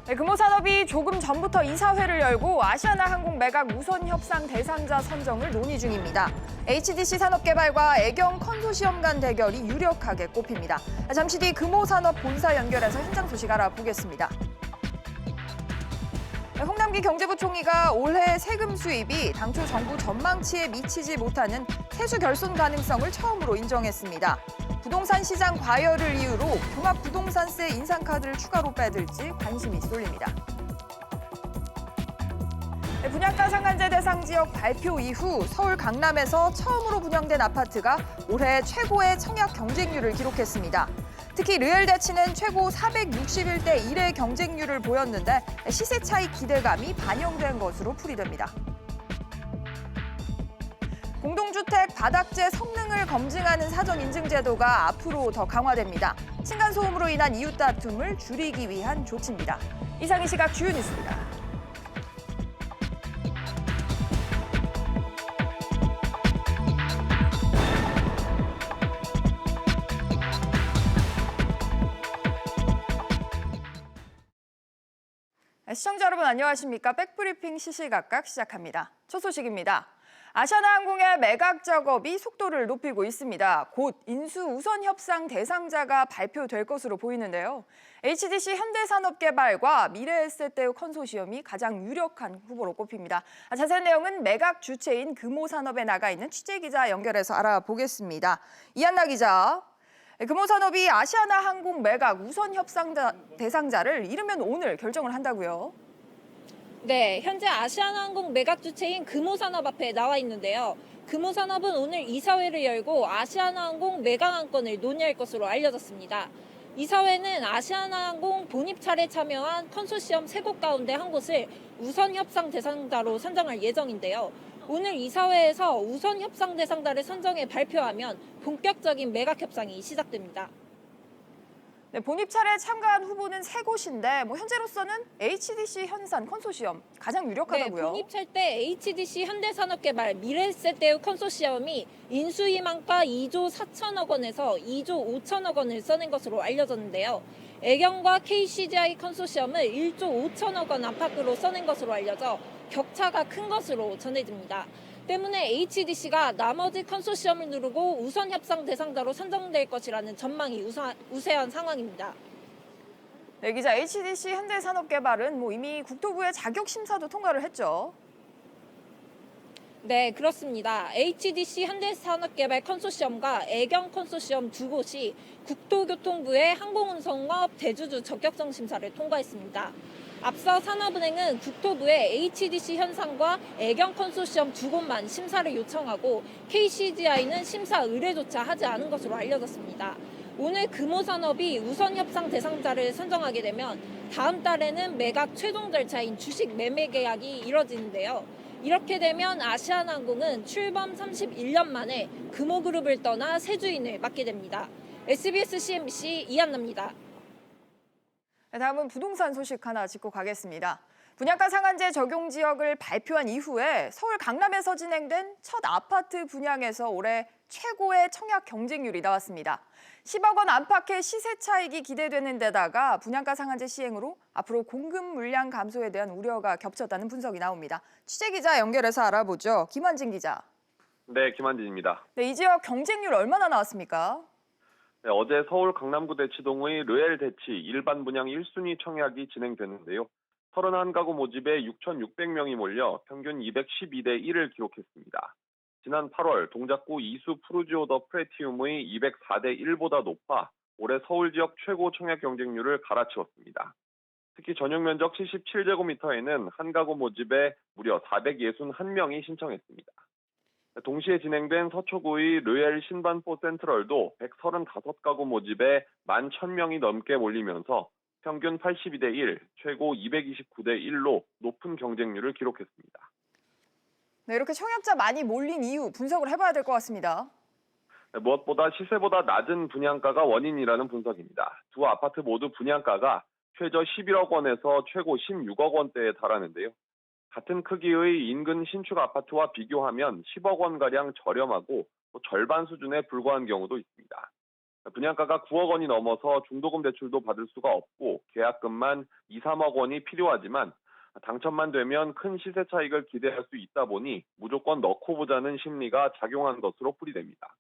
네, 금호산업이 조금 전부터 이사회를 열고 아시아나항공 매각 우선 협상 대상자 선정을 논의 중입니다. HDC 산업개발과 애경 컨소시엄 간 대결이 유력하게 꼽힙니다. 잠시 뒤 금호산업 본사 연결해서 현장 소식 알아보겠습니다. 네, 홍남기 경제부총리가 올해 세금 수입이 당초 정부 전망치에 미치지 못하는 세수 결손 가능성을 처음으로 인정했습니다. 부동산 시장 과열을 이유로 종합부동산세 인상카드를 추가로 빼들지 관심이 쏠립니다. 네, 분양가 상한제 대상 지역 발표 이후 서울 강남에서 처음으로 분양된 아파트가 올해 최고의 청약 경쟁률을 기록했습니다. 특히 르엘대치는 최고 461대 1의 경쟁률을 보였는데 시세 차익 기대감이 반영된 것으로 풀이됩니다. 공동주택 바닥재 성능을 검증하는 사전인증 제도가 앞으로 더 강화됩니다. 층간소음으로 인한 이웃 다툼을 줄이기 위한 조치입니다. 이상 이 시각 주요 뉴스입니다. 시청자 여러분 안녕하십니까? 백브리핑 시시각각 시작합니다. 첫 소식입니다. 아시아나항공의 매각 작업이 속도를 높이고 있습니다. 곧 인수 우선 협상 대상자가 발표될 것으로 보이는데요. HDC 현대산업개발과 미래에셋대우 컨소시엄이 가장 유력한 후보로 꼽힙니다. 자세한 내용은 매각 주체인 금호산업에 나가 있는 취재기자 연결해서 알아보겠습니다. 이한나 기자. 금호산업이 아시아나항공 매각 우선 협상 대상자를 이르면 오늘 결정을 한다고요? 네, 현재 아시아나항공 매각 주체인 금호산업 앞에 나와 있는데요. 금호산업은 오늘 이사회를 열고 아시아나항공 매각 안건을 논의할 것으로 알려졌습니다. 이사회는 아시아나항공 본입 차례 참여한 컨소시엄 3곳 가운데 한 곳을 우선 협상 대상자로 선정할 예정인데요. 오늘 이사회에서 우선 협상 대상자를 선정해 발표하면 본격적인 매각 협상이 시작됩니다. 네, 본입 차례 참가한 후보는 3곳인데 현재로서는 HDC 현산 컨소시엄 가장 유력하다고요. 네, 본입찰 때 HDC 현대산업개발 미래에셋대우 컨소시엄이 인수희망가 2조 4천억 원에서 2조 5천억 원을 써낸 것으로 알려졌는데요. 애경과 KCGI 컨소시엄을 1조 5천억 원 안팎으로 써낸 것으로 알려져 격차가 큰 것으로 전해집니다. 때문에 HDC가 나머지 컨소시엄을 누르고 우선 협상 대상자로 선정될 것이라는 전망이 우세한 상황입니다. 네, 기자, HDC 현대산업개발은 이미 국토부의 자격 심사도 통과를 했죠. 네, 그렇습니다. HDC 현대산업개발 컨소시엄과 애경 컨소시엄 두 곳이 국토교통부의 항공운송업 대주주 적격성 심사를 통과했습니다. 앞서 산업은행은 국토부에 HDC 현상과 애경 컨소시엄 두 곳만 심사를 요청하고 KCGI는 심사 의뢰조차 하지 않은 것으로 알려졌습니다. 오늘 금호산업이 우선 협상 대상자를 선정하게 되면 다음 달에는 매각 최종 절차인 주식 매매 계약이 이뤄지는데요. 이렇게 되면 아시아나항공은 출범 31년 만에 금호그룹을 떠나 새 주인을 맡게 됩니다. SBS CNBC 이한나입니다. 네, 다음은 부동산 소식 하나 짚고 가겠습니다. 분양가 상한제 적용 지역을 발표한 이후에 서울 강남에서 진행된 첫 아파트 분양에서 올해 최고의 청약 경쟁률이 나왔습니다. 10억 원 안팎의 시세 차익이 기대되는 데다가 분양가 상한제 시행으로 앞으로 공급 물량 감소에 대한 우려가 겹쳤다는 분석이 나옵니다. 취재기자 연결해서 알아보죠. 김환진 기자. 네, 김한진입니다. 네, 이 지역 경쟁률 얼마나 나왔습니까? 네, 어제 서울 강남구 대치동의 르엘 대치 일반 분양 1순위 청약이 진행됐는데요. 31가구 모집에 6,600명이 몰려 평균 212대 1을 기록했습니다. 지난 8월 동작구 이수 푸르지오 더 프레티움의 204대 1보다 높아 올해 서울 지역 최고 청약 경쟁률을 갈아치웠습니다. 특히 전용 면적 77제곱미터에는 한 가구 모집에 무려 461명이 신청했습니다. 동시에 진행된 서초구의 르엘 신반포 센트럴도 135가구 모집에 11,000명이 넘게 몰리면서 평균 82대 1, 최고 229대 1로 높은 경쟁률을 기록했습니다. 네, 이렇게 청약자 많이 몰린 이유 분석을 해봐야 될 것 같습니다. 무엇보다 시세보다 낮은 분양가가 원인이라는 분석입니다. 두 아파트 모두 분양가가 최저 11억 원에서 최고 16억 원대에 달하는데요. 같은 크기의 인근 신축 아파트와 비교하면 10억 원가량 저렴하고 절반 수준에 불과한 경우도 있습니다. 분양가가 9억 원이 넘어서 중도금 대출도 받을 수가 없고 계약금만 2, 3억 원이 필요하지만 당첨만 되면 큰 시세 차익을 기대할 수 있다 보니 무조건 넣고 보자는 심리가 작용한 것으로 풀이됩니다.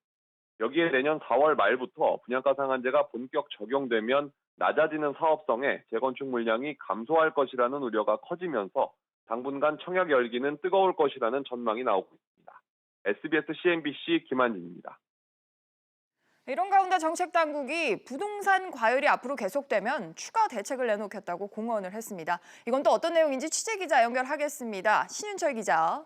여기에 내년 4월 말부터 분양가 상한제가 본격 적용되면 낮아지는 사업성에 재건축 물량이 감소할 것이라는 우려가 커지면서 당분간 청약 열기는 뜨거울 것이라는 전망이 나오고 있습니다. SBS CNBC 김한진입니다. 이런 가운데 정책당국이 부동산 과열이 앞으로 계속되면 추가 대책을 내놓겠다고 공언을 했습니다. 이건 또 어떤 내용인지 취재기자 연결하겠습니다. 신윤철 기자.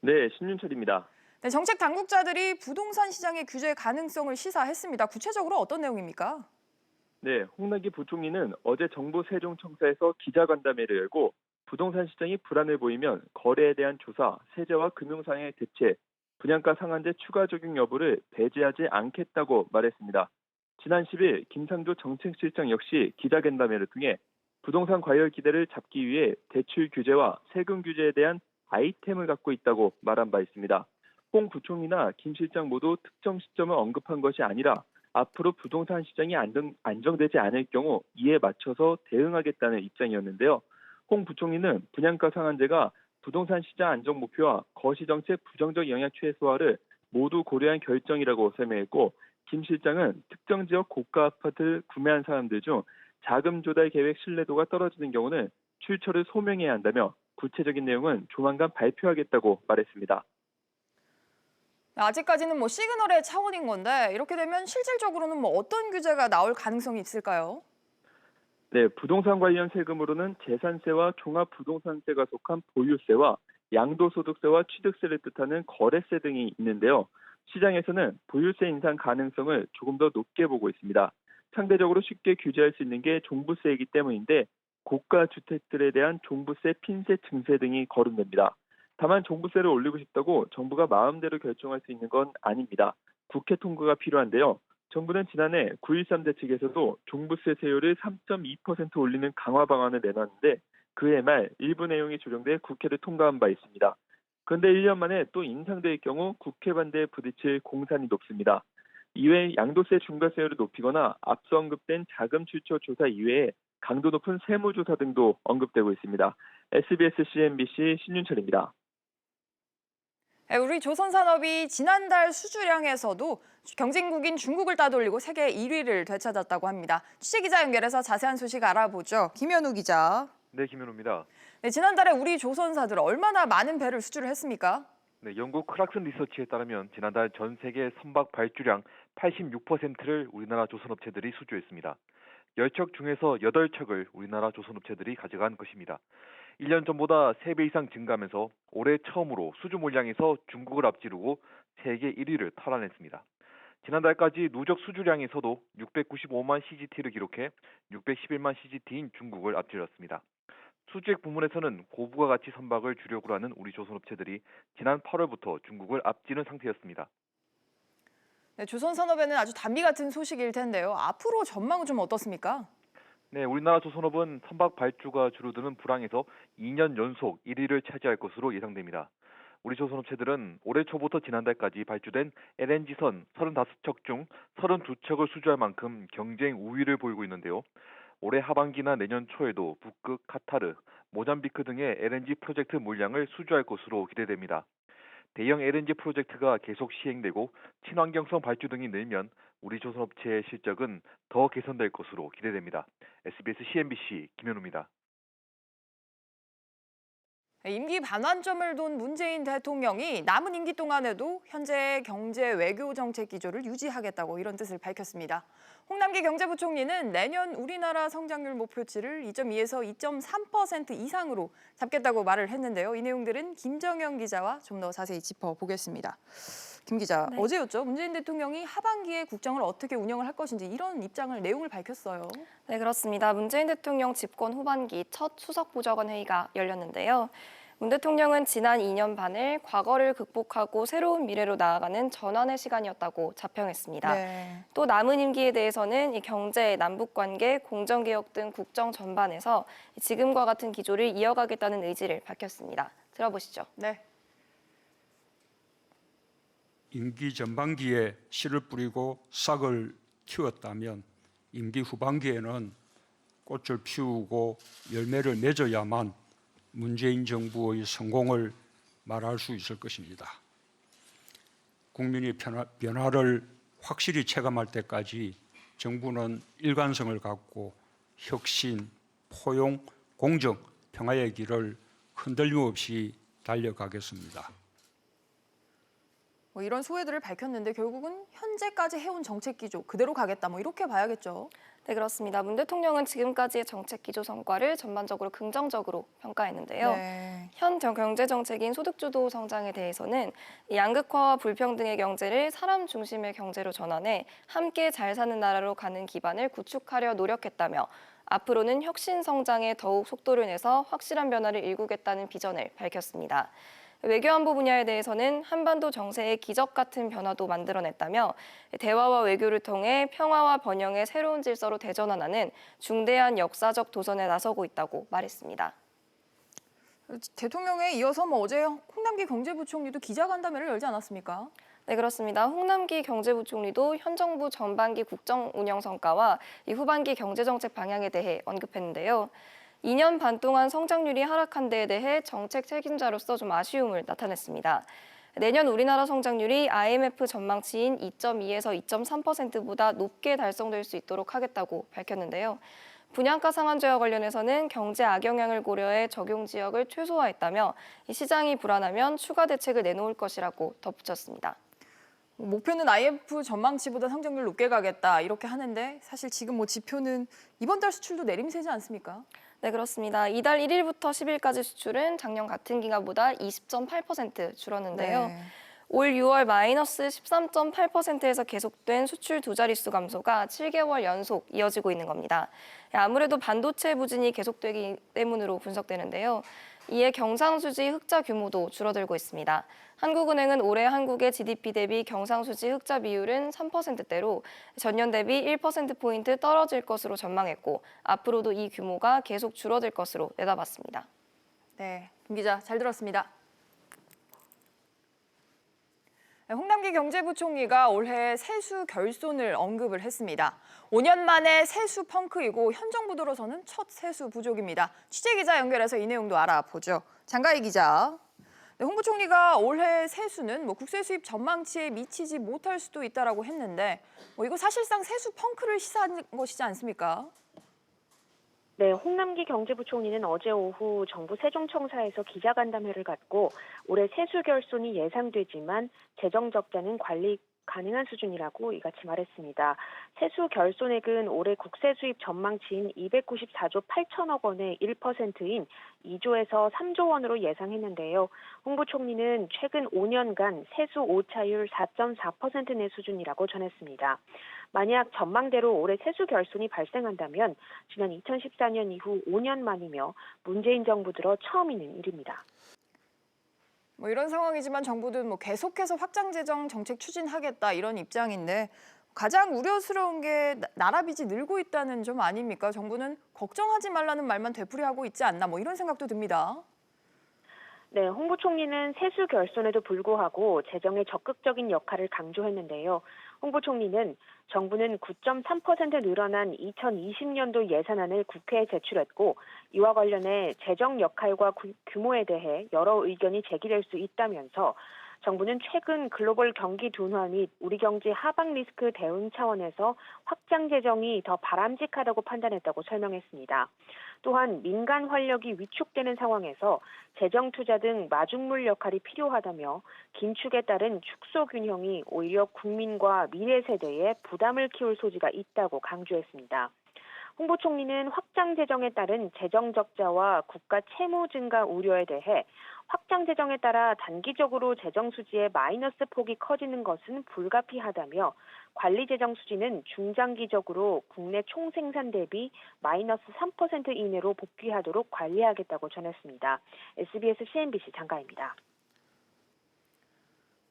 네, 신윤철입니다. 네, 정책 당국자들이 부동산 시장의 규제 가능성을 시사했습니다. 구체적으로 어떤 내용입니까? 네, 홍남기 부총리는 어제 정부 세종청사에서 기자간담회를 열고 부동산 시장이 불안해 보이면 거래에 대한 조사, 세제와 금융상의 대체, 분양가 상한제 추가 적용 여부를 배제하지 않겠다고 말했습니다. 지난 10일 김상조 정책실장 역시 기자간담회를 통해 부동산 과열 기대를 잡기 위해 대출 규제와 세금 규제에 대한 아이템을 갖고 있다고 말한 바 있습니다. 홍 부총리나 김 실장 모두 특정 시점을 언급한 것이 아니라 앞으로 부동산 시장이 안정되지 않을 경우 이에 맞춰서 대응하겠다는 입장이었는데요. 홍 부총리는 분양가 상한제가 부동산 시장 안정 목표와 거시정책 부정적 영향 최소화를 모두 고려한 결정이라고 설명했고, 김 실장은 특정 지역 고가 아파트를 구매한 사람들 중 자금 조달 계획 신뢰도가 떨어지는 경우는 출처를 소명해야 한다며 구체적인 내용은 조만간 발표하겠다고 말했습니다. 아직까지는 시그널의 차원인 건데 이렇게 되면 실질적으로는 어떤 규제가 나올 가능성이 있을까요? 네, 부동산 관련 세금으로는 재산세와 종합부동산세가 속한 보유세와 양도소득세와 취득세를 뜻하는 거래세 등이 있는데요. 시장에서는 보유세 인상 가능성을 조금 더 높게 보고 있습니다. 상대적으로 쉽게 규제할 수 있는 게 종부세이기 때문인데 고가 주택들에 대한 종부세, 핀세, 증세 등이 거론됩니다. 다만 종부세를 올리고 싶다고 정부가 마음대로 결정할 수 있는 건 아닙니다. 국회 통과가 필요한데요. 정부는 지난해 9.13 대책에서도 종부세 세율을 3.2% 올리는 강화 방안을 내놨는데 그해 말 일부 내용이 조정돼 국회를 통과한 바 있습니다. 그런데 1년 만에 또 인상될 경우 국회 반대에 부딪힐 공산이 높습니다. 이외에 양도세 중과세율을 높이거나 앞서 언급된 자금 출처 조사 이외에 강도 높은 세무조사 등도 언급되고 있습니다. SBS CNBC 신윤철입니다. 우리 조선산업이 지난달 수주량에서도 경쟁국인 중국을 따돌리고 세계 1위를 되찾았다고 합니다. 취재기자 연결해서 자세한 소식 알아보죠. 김현우 기자. 네, 김현우입니다. 네, 지난달에 우리 조선사들 얼마나 많은 배를 수주를 했습니까? 네, 영국 크락슨 리서치에 따르면 지난달 전 세계 선박 발주량 86%를 우리나라 조선업체들이 수주했습니다. 10척 중에서 8척을 우리나라 조선업체들이 가져간 것입니다. 1년 전보다 3배 이상 증가하면서 올해 처음으로 수주 물량에서 중국을 앞지르고 세계 1위를 탈환했습니다. 지난달까지 누적 수주량에서도 695만 CGT를 기록해 611만 CGT인 중국을 앞질렀습니다. 수주액 부문에서는 고부가 가치 선박을 주력으로 하는 우리 조선업체들이 지난 8월부터 중국을 앞지른 상태였습니다. 네, 조선산업에는 아주 단비 같은 소식일 텐데요. 앞으로 전망은 좀 어떻습니까? 네, 우리나라 조선업은 선박 발주가 줄어드는 불황에서 2년 연속 1위를 차지할 것으로 예상됩니다. 우리 조선업체들은 올해 초부터 지난달까지 발주된 LNG선 35척 중 32척을 수주할 만큼 경쟁 우위를 보이고 있는데요. 올해 하반기나 내년 초에도 북극, 카타르, 모잠비크 등의 LNG 프로젝트 물량을 수주할 것으로 기대됩니다. 대형 LNG 프로젝트가 계속 시행되고 친환경성 발주 등이 늘면 우리 조선업체의 실적은 더 개선될 것으로 기대됩니다. SBS CNBC 김현우입니다. 임기 반환점을 둔 문재인 대통령이 남은 임기 동안에도 현재 경제 외교 정책 기조를 유지하겠다고 이런 뜻을 밝혔습니다. 홍남기 경제부총리는 내년 우리나라 성장률 목표치를 2.2에서 2.3% 이상으로 잡겠다고 말을 했는데요. 이 내용들은 김정영 기자와 좀 더 자세히 짚어보겠습니다. 김 기자, 네. 어제였죠. 문재인 대통령이 하반기에 국정을 어떻게 운영을 할 것인지 이런 내용을 밝혔어요. 네, 그렇습니다. 문재인 대통령 집권 후반기 첫 수석 보좌관 회의가 열렸는데요. 문 대통령은 지난 2년 반을 과거를 극복하고 새로운 미래로 나아가는 전환의 시간이었다고 자평했습니다. 네. 또 남은 임기에 대해서는 이 경제, 남북관계, 공정개혁 등 국정 전반에서 지금과 같은 기조를 이어가겠다는 의지를 밝혔습니다. 들어보시죠. 네. 임기 전반기에 씨를 뿌리고 싹을 키웠다면 임기 후반기에는 꽃을 피우고 열매를 맺어야만 문재인 정부의 성공을 말할 수 있을 것입니다. 국민이 변화를 확실히 체감할 때까지 정부는 일관성을 갖고 혁신, 포용, 공정, 평화의 길을 흔들림 없이 달려가겠습니다. 뭐 이런 소회들을 밝혔는데 결국은 현재까지 해온 정책 기조 그대로 가겠다 뭐 이렇게 봐야겠죠. 네, 그렇습니다. 문 대통령은 지금까지의 정책 기조 성과를 전반적으로 긍정적으로 평가했는데요. 네. 현 경제 정책인 소득주도 성장에 대해서는 양극화와 불평등의 경제를 사람 중심의 경제로 전환해 함께 잘 사는 나라로 가는 기반을 구축하려 노력했다며 앞으로는 혁신 성장에 더욱 속도를 내서 확실한 변화를 일구겠다는 비전을 밝혔습니다. 외교안보 분야에 대해서는 한반도 정세의 기적 같은 변화도 만들어냈다며 대화와 외교를 통해 평화와 번영의 새로운 질서로 대전환하는 중대한 역사적 도전에 나서고 있다고 말했습니다. 대통령에 이어서 뭐 어제 홍남기 경제부총리도 기자간담회를 열지 않았습니까? 네, 그렇습니다. 홍남기 경제부총리도 현 정부 전반기 국정 운영 성과와 이 후반기 경제정책 방향에 대해 언급했는데요. 2년 반 동안 성장률이 하락한 데에 대해 정책 책임자로서 좀 아쉬움을 나타냈습니다. 내년 우리나라 성장률이 IMF 전망치인 2.2에서 2.3%보다 높게 달성될 수 있도록 하겠다고 밝혔는데요. 분양가 상한제와 관련해서는 경제 악영향을 고려해 적용 지역을 최소화했다며 시장이 불안하면 추가 대책을 내놓을 것이라고 덧붙였습니다. 목표는 IMF 전망치보다 성장률 높게 가겠다 이렇게 하는데 사실 지금 뭐 지표는 이번 달 수출도 내림세지 않습니까? 네, 그렇습니다. 이달 1일부터 10일까지 수출은 작년 같은 기간보다 20.8% 줄었는데요. 네. 올 6월 마이너스 13.8%에서 계속된 수출 두 자릿수 감소가 7개월 연속 이어지고 있는 겁니다. 아무래도 반도체 부진이 계속되기 때문으로 분석되는데요. 이에 경상수지 흑자 규모도 줄어들고 있습니다. 한국은행은 올해 한국의 GDP 대비 경상수지 흑자 비율은 3%대로 전년 대비 1%포인트 떨어질 것으로 전망했고 앞으로도 이 규모가 계속 줄어들 것으로 내다봤습니다. 네, 김 기자 잘 들었습니다. 홍남기 경제부총리가 올해 세수 결손을 언급을 했습니다. 5년 만에 세수 펑크이고 현 정부 들어서는 첫 세수 부족입니다. 취재기자 연결해서 이 내용도 알아보죠. 장가희 기자. 네, 홍 부총리가 올해 세수는 국세 수입 전망치에 미치지 못할 수도 있다라고 했는데 이거 사실상 세수 펑크를 시사한 것이지 않습니까? 네, 홍남기 경제부총리는 어제 오후 정부 세종청사에서 기자간담회를 갖고 올해 세수 결손이 예상되지만 재정 적자는 관리 가능한 수준이라고 이같이 말했습니다. 세수 결손액은 올해 국세 수입 전망치인 294조 8천억 원의 1%인 2조에서 3조 원으로 예상했는데요. 홍 부총리는 최근 5년간 세수 오차율 4.4%내 수준이라고 전했습니다. 만약 전망대로 올해 세수 결손이 발생한다면 지난 2014년 이후 5년 만이며 문재인 정부 들어 처음 있는 일입니다. 이런 상황이지만 정부도 계속해서 확장 재정 정책 추진하겠다 이런 입장인데 가장 우려스러운 게 나라 빚이 늘고 있다는 점 아닙니까? 정부는 걱정하지 말라는 말만 되풀이하고 있지 않나 이런 생각도 듭니다. 네, 홍 부총리는 세수 결손에도 불구하고 재정의 적극적인 역할을 강조했는데요. 홍 부총리는 정부는 9.3% 늘어난 2020년도 예산안을 국회에 제출했고 이와 관련해 재정 역할과 규모에 대해 여러 의견이 제기될 수 있다면서 정부는 최근 글로벌 경기 둔화 및 우리 경제 하방 리스크 대응 차원에서 확장 재정이 더 바람직하다고 판단했다고 설명했습니다. 또한 민간 활력이 위축되는 상황에서 재정 투자 등 마중물 역할이 필요하다며 긴축에 따른 축소 균형이 오히려 국민과 미래 세대에 부담을 키울 소지가 있다고 강조했습니다. 홍 부총리는 확장 재정에 따른 재정 적자와 국가 채무 증가 우려에 대해 확장 재정에 따라 단기적으로 재정 수지의 마이너스 폭이 커지는 것은 불가피하다며 관리 재정 수지는 중장기적으로 국내 총생산 대비 마이너스 3% 이내로 복귀하도록 관리하겠다고 전했습니다. SBS CNBC 장가입니다.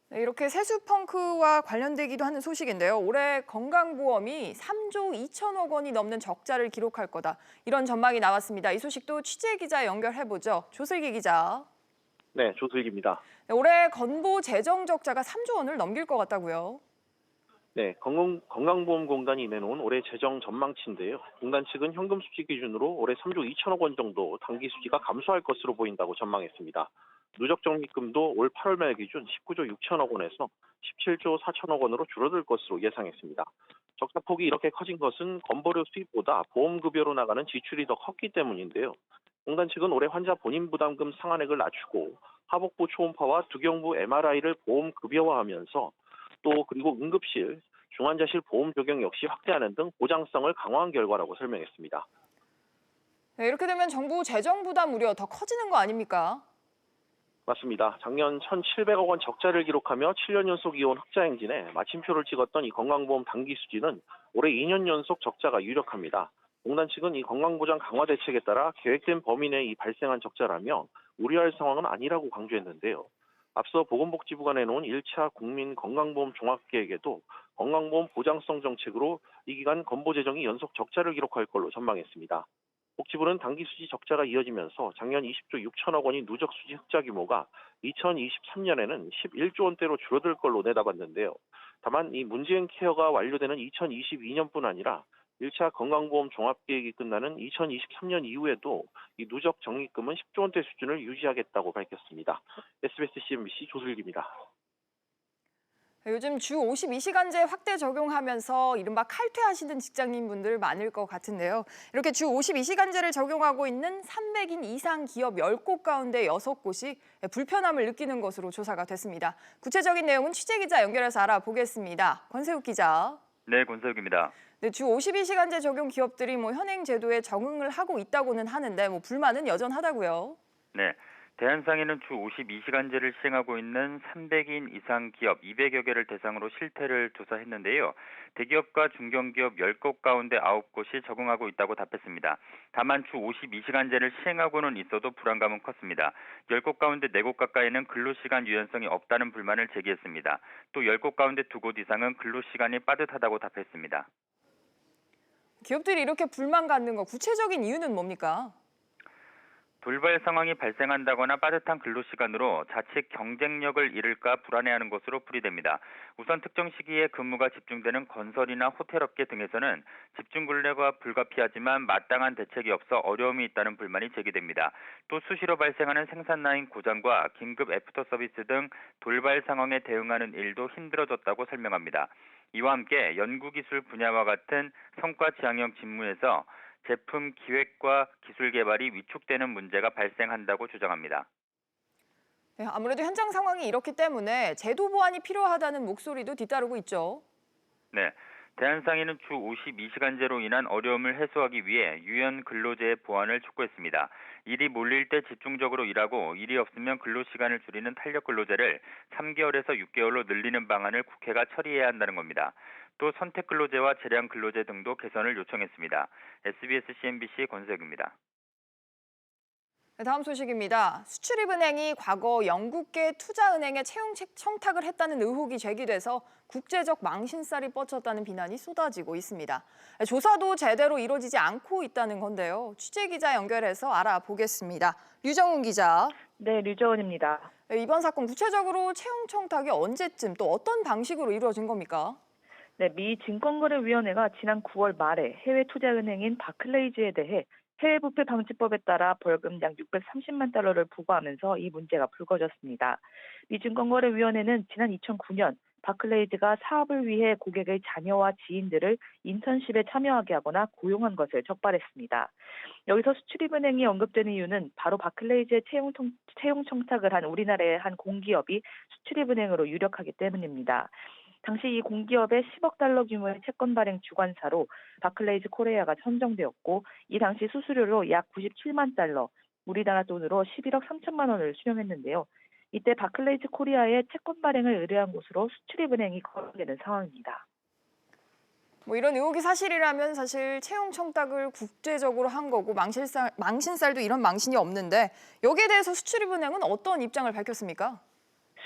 네, 이렇게 세수 펑크와 관련되기도 하는 소식인데요. 올해 건강보험이 3조 2천억 원이 넘는 적자를 기록할 거다. 이런 전망이 나왔습니다. 이 소식도 취재기자 연결해보죠. 조슬기 기자. 네, 조슬기입니다. 네, 올해 건보 재정 적자가 3조 원을 넘길 것 같다고요. 네, 건강보험공단이 내놓은 올해 재정 전망치인데요. 공단 측은 현금 수지 기준으로 올해 3조 2천억 원 정도 당기 수지가 감소할 것으로 보인다고 전망했습니다. 누적 적립금도 올 8월 말 기준 19조 6천억 원에서 17조 4천억 원으로 줄어들 것으로 예상했습니다. 적자폭이 이렇게 커진 것은 건보료 수입보다 보험급여로 나가는 지출이 더 컸기 때문인데요. 공단 측은 올해 환자 본인 부담금 상한액을 낮추고 하복부 초음파와 두경부 MRI를 보험급여화하면서 또 그리고 응급실, 중환자실 보험 적용 역시 확대하는 등 보장성을 강화한 결과라고 설명했습니다. 네, 이렇게 되면 정부 재정 부담 우려 더 커지는 거 아닙니까? 맞습니다. 작년 1,700억 원 적자를 기록하며 7년 연속 이어온 흑자 행진에 마침표를 찍었던 이 건강보험 당기 수지는 올해 2년 연속 적자가 유력합니다. 공단 측은 이 건강보장 강화 대책에 따라 계획된 범위 내에 이 발생한 적자라며 우려할 상황은 아니라고 강조했는데요. 앞서 보건복지부가 내놓은 1차 국민건강보험 종합계획에도 건강보험 보장성 정책으로 이 기간 건보 재정이 연속 적자를 기록할 걸로 전망했습니다. 복지부는 당기 수지 적자가 이어지면서 작년 20조 6천억 원이 누적 수지 흑자 규모가 2023년에는 11조 원대로 줄어들 걸로 내다봤는데요. 다만 이 문재인 케어가 완료되는 2022년뿐 아니라 1차 건강보험 종합계획이 끝나는 2023년 이후에도 이 누적 적립금은 10조 원대 수준을 유지하겠다고 밝혔습니다. SBS CNBC 조슬기입니다. 요즘 주 52시간제 확대 적용하면서 이른바 칼퇴하시는 직장인분들 많을 것 같은데요. 이렇게 주 52시간제를 적용하고 있는 300인 이상 기업 10곳 가운데 6곳이 불편함을 느끼는 것으로 조사가 됐습니다. 구체적인 내용은 취재기자 연결해서 알아보겠습니다. 권세욱 기자. 네, 권세욱입니다. 네, 주 52시간제 적용 기업들이 현행 제도에 적응을 하고 있다고는 하는데 불만은 여전하다고요. 네. 대한상인은 주 52시간제를 시행하고 있는 300인 이상 기업 200여 개를 대상으로 실태를 조사했는데요. 대기업과 중견기업 10곳 가운데 9곳이 적응하고 있다고 답했습니다. 다만 주 52시간제를 시행하고는 있어도 불안감은 컸습니다. 10곳 가운데 4곳 가까이는 근로시간 유연성이 없다는 불만을 제기했습니다. 또 10곳 가운데 2곳 이상은 근로시간이 빠듯하다고 답했습니다. 기업들이 이렇게 불만 갖는 거 구체적인 이유는 뭡니까? 돌발 상황이 발생한다거나 빠듯한 근로시간으로 자칫 경쟁력을 잃을까 불안해하는 것으로 풀이됩니다. 우선 특정 시기에 근무가 집중되는 건설이나 호텔업계 등에서는 집중 근로가 불가피하지만 마땅한 대책이 없어 어려움이 있다는 불만이 제기됩니다. 또 수시로 발생하는 생산라인 고장과 긴급 애프터 서비스 등 돌발 상황에 대응하는 일도 힘들어졌다고 설명합니다. 이와 함께 연구기술 분야와 같은 성과 지향형 직무에서 제품 기획과 기술 개발이 위축되는 문제가 발생한다고 주장합니다. 네, 아무래도 현장 상황이 이렇기 때문에 제도 보완이 필요하다는 목소리도 뒤따르고 있죠. 네, 대한상인은 주 52시간제로 인한 어려움을 해소하기 위해 유연 근로제의 보완을 촉구했습니다. 일이 몰릴 때 집중적으로 일하고 일이 없으면 근로시간을 줄이는 탄력 근로제를 3개월에서 6개월로 늘리는 방안을 국회가 처리해야 한다는 겁니다. 또 선택 근로제와 재량 근로제 등도 개선을 요청했습니다. SBS CNBC 권세욱입니다. 네, 다음 소식입니다. 수출입은행이 과거 영국계 투자은행에 채용 청탁을 했다는 의혹이 제기돼서 국제적 망신살이 뻗쳤다는 비난이 쏟아지고 있습니다. 조사도 제대로 이루어지지 않고 있다는 건데요. 취재기자 연결해서 알아보겠습니다. 류정훈 기자. 네, 류정훈입니다. 이번 사건 구체적으로 채용 청탁이 언제쯤 또 어떤 방식으로 이루어진 겁니까? 네, 미 증권거래위원회가 지난 9월 말에 해외 투자은행인 바클레이즈에 대해 해외 부패 방지법에 따라 벌금 약 630만 달러를 부과하면서 이 문제가 불거졌습니다. 미 증권거래위원회는 지난 2009년 바클레이즈가 사업을 위해 고객의 자녀와 지인들을 인턴십에 참여하게 하거나 고용한 것을 적발했습니다. 여기서 수출입은행이 언급되는 이유는 바로 바클레이즈의 채용 청탁을 한 우리나라의 한 공기업이 수출입은행으로 유력하기 때문입니다. 당시 이 공기업의 10억 달러 규모의 채권 발행 주관사로 바클레이즈 코리아가 선정되었고 이 당시 수수료로 약 97만 달러, 우리나라 돈으로 11억 3천만 원을 수령했는데요. 이때 바클레이즈 코리아의 채권 발행을 의뢰한 곳으로 수출입은행이 거론되는 상황입니다. 이런 의혹이 사실이라면 사실 채용 청탁을 국제적으로 한 거고 망신살도 이런 망신이 없는데 여기에 대해서 수출입은행은 어떤 입장을 밝혔습니까?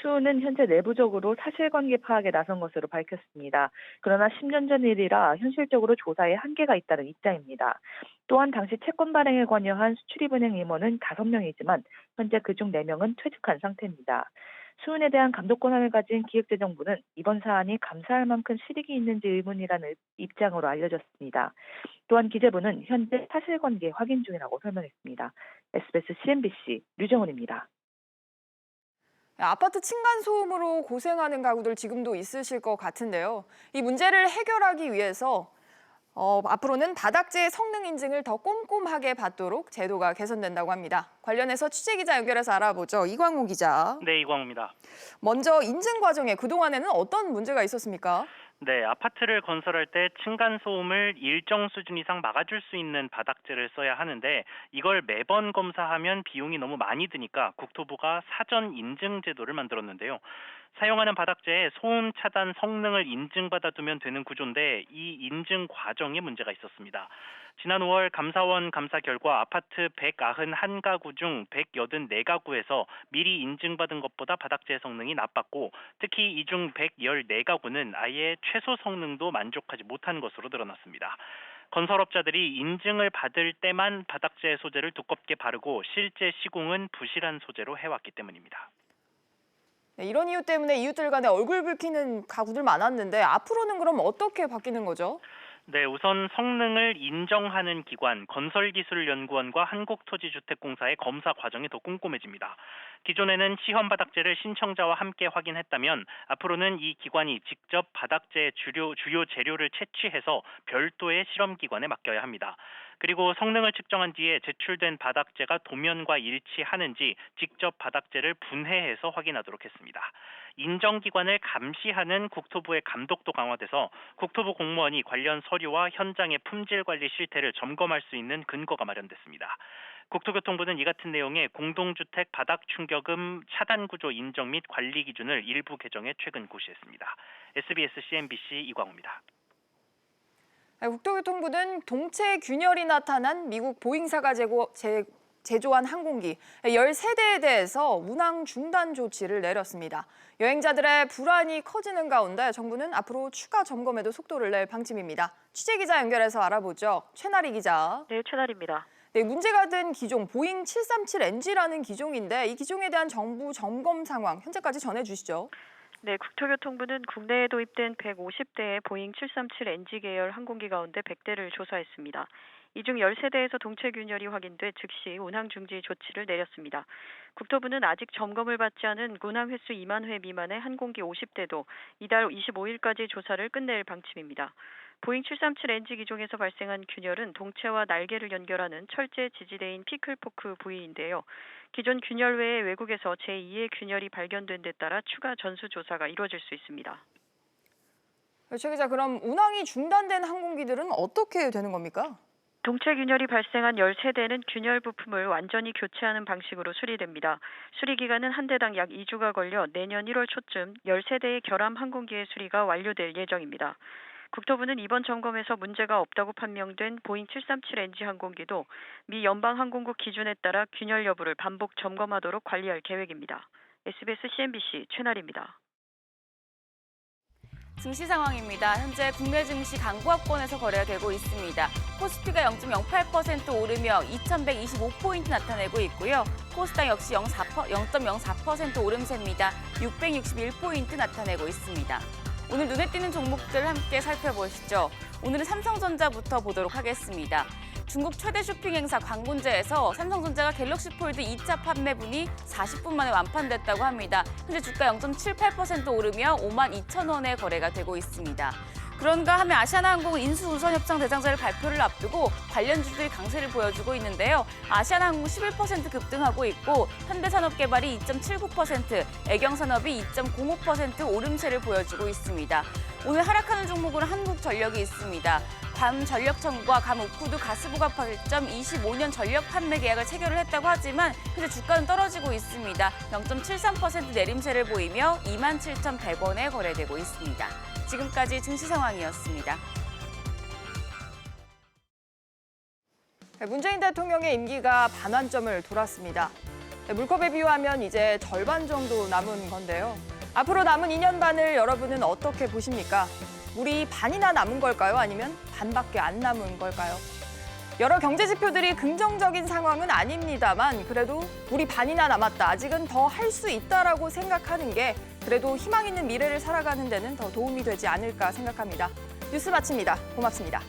수는 현재 내부적으로 사실관계 파악에 나선 것으로 밝혔습니다. 그러나 10년 전 일이라 현실적으로 조사에 한계가 있다는 입장입니다. 또한 당시 채권 발행에 관여한 수출입은행 임원은 5명이지만 현재 그중 4명은 퇴직한 상태입니다. 수은에 대한 감독권한을 가진 기획재정부는 이번 사안이 감사할 만큼 실익이 있는지 의문이라는 입장으로 알려졌습니다. 또한 기재부는 현재 사실관계 확인 중이라고 설명했습니다. SBS CNBC 류정훈입니다. 아파트 층간소음으로 고생하는 가구들 지금도 있으실 것 같은데요. 이 문제를 해결하기 위해서 앞으로는 바닥재 성능 인증을 더 꼼꼼하게 받도록 제도가 개선된다고 합니다. 관련해서 취재기자 연결해서 알아보죠. 이광호 기자. 네, 이광호입니다. 먼저 인증 과정에 그동안에는 어떤 문제가 있었습니까? 네, 아파트를 건설할 때 층간소음을 일정 수준 이상 막아줄 수 있는 바닥재를 써야 하는데 이걸 매번 검사하면 비용이 너무 많이 드니까 국토부가 사전 인증 제도를 만들었는데요. 사용하는 바닥재의 소음 차단 성능을 인증받아 두면 되는 구조인데 이 인증 과정에 문제가 있었습니다. 지난 5월 감사원 감사 결과 아파트 191가구 중 184가구에서 미리 인증받은 것보다 바닥재 성능이 나빴고 특히 이 중 114가구는 아예 최소 성능도 만족하지 못한 것으로 드러났습니다. 건설업자들이 인증을 받을 때만 바닥재 소재를 두껍게 바르고 실제 시공은 부실한 소재로 해왔기 때문입니다. 네, 이런 이유 때문에 이웃들 간에 얼굴 붉히는 가구들 많았는데 앞으로는 그럼 어떻게 바뀌는 거죠? 네, 우선 성능을 인정하는 기관 건설기술연구원과 한국토지주택공사의 검사 과정이 더 꼼꼼해집니다. 기존에는 시험 바닥재를 신청자와 함께 확인했다면 앞으로는 이 기관이 직접 바닥재의 주요 재료를 채취해서 별도의 실험기관에 맡겨야 합니다. 그리고 성능을 측정한 뒤에 제출된 바닥재가 도면과 일치하는지 직접 바닥재를 분해해서 확인하도록 했습니다. 인정기관을 감시하는 국토부의 감독도 강화돼서 국토부 공무원이 관련 서류와 현장의 품질 관리 실태를 점검할 수 있는 근거가 마련됐습니다. 국토교통부는 이 같은 내용의 공동주택 바닥 충격음 차단 구조 인정 및 관리 기준을 일부 개정해 최근 고시했습니다. SBS CNBC 이광호입니다. 국토교통부는 동체 균열이 나타난 미국 보잉사가 제조한 항공기 13대에 대해서 운항 중단 조치를 내렸습니다. 여행자들의 불안이 커지는 가운데 정부는 앞으로 추가 점검에도 속도를 낼 방침입니다. 취재기자 연결해서 알아보죠. 최나리 기자. 네, 최나리입니다. 네, 문제가 된 기종 보잉 737NG라는 기종인데 이 기종에 대한 정부 점검 상황 현재까지 전해주시죠. 네, 국토교통부는 국내에 도입된 150대의 보잉 737NG 계열 항공기 가운데 100대를 조사했습니다. 이 중 13대에서 동체 균열이 확인돼 즉시 운항 중지 조치를 내렸습니다. 국토부는 아직 점검을 받지 않은 운항 횟수 2만 회 미만의 항공기 50대도 이달 25일까지 조사를 끝낼 방침입니다. 보잉 737NG 기종에서 발생한 균열은 동체와 날개를 연결하는 철제 지지대인 피클포크 부위인데요. 기존 균열 외에 외국에서 제2의 균열이 발견된 데 따라 추가 전수조사가 이루어질 수 있습니다. 최 기자, 그럼 운항이 중단된 항공기들은 어떻게 되는 겁니까? 동체 균열이 발생한 13대는 균열 부품을 완전히 교체하는 방식으로 수리됩니다. 수리 기간은 한 대당 약 2주가 걸려 내년 1월 초쯤 13대의 결함 항공기의 수리가 완료될 예정입니다. 국토부는 이번 점검에서 문제가 없다고 판명된 보잉 737NG 항공기도 미 연방항공국 기준에 따라 균열 여부를 반복 점검하도록 관리할 계획입니다. SBS CNBC 최나리입니다. 증시 상황입니다. 현재 국내 증시 강보합권에서 거래가 되고 있습니다. 코스피가 0.08% 오르며 2,125포인트 나타내고 있고요. 코스닥 역시 0.04% 오름세입니다. 661포인트 나타내고 있습니다. 오늘 눈에 띄는 종목들 함께 살펴보시죠. 오늘은 삼성전자부터 보도록 하겠습니다. 중국 최대 쇼핑 행사 광군제에서 삼성전자가 갤럭시 폴드 2차 판매분이 40분 만에 완판됐다고 합니다. 현재 주가 0.78% 오르며 52,000원에 거래가 되고 있습니다. 그런가 하면 아시아나항공은 인수우선협상 대상자를 발표를 앞두고 관련주들이 강세를 보여주고 있는데요. 아시아나항공 11% 급등하고 있고 현대산업개발이 2.79%, 애경산업이 2.05% 오름세를 보여주고 있습니다. 오늘 하락하는 종목으로 한국전력이 있습니다. 감전력청과 감옥후드 가스부가발전 25년 전력 판매 계약을 체결을 했다고 하지만 현재 주가는 떨어지고 있습니다. 0.73% 내림세를 보이며 27,100원에 거래되고 있습니다. 지금까지 증시 상황이었습니다. 문재인 대통령의 임기가 반환점을 돌았습니다. 물컵에 비유하면 이제 절반 정도 남은 건데요. 앞으로 남은 2년 반을 여러분은 어떻게 보십니까? 물이 반이나 남은 걸까요? 아니면 반밖에 안 남은 걸까요? 여러 경제 지표들이 긍정적인 상황은 아닙니다만 그래도 우리 반이나 남았다. 아직은 더 할 수 있다라고 생각하는 게 그래도 희망 있는 미래를 살아가는 데는 더 도움이 되지 않을까 생각합니다. 뉴스 마칩니다. 고맙습니다.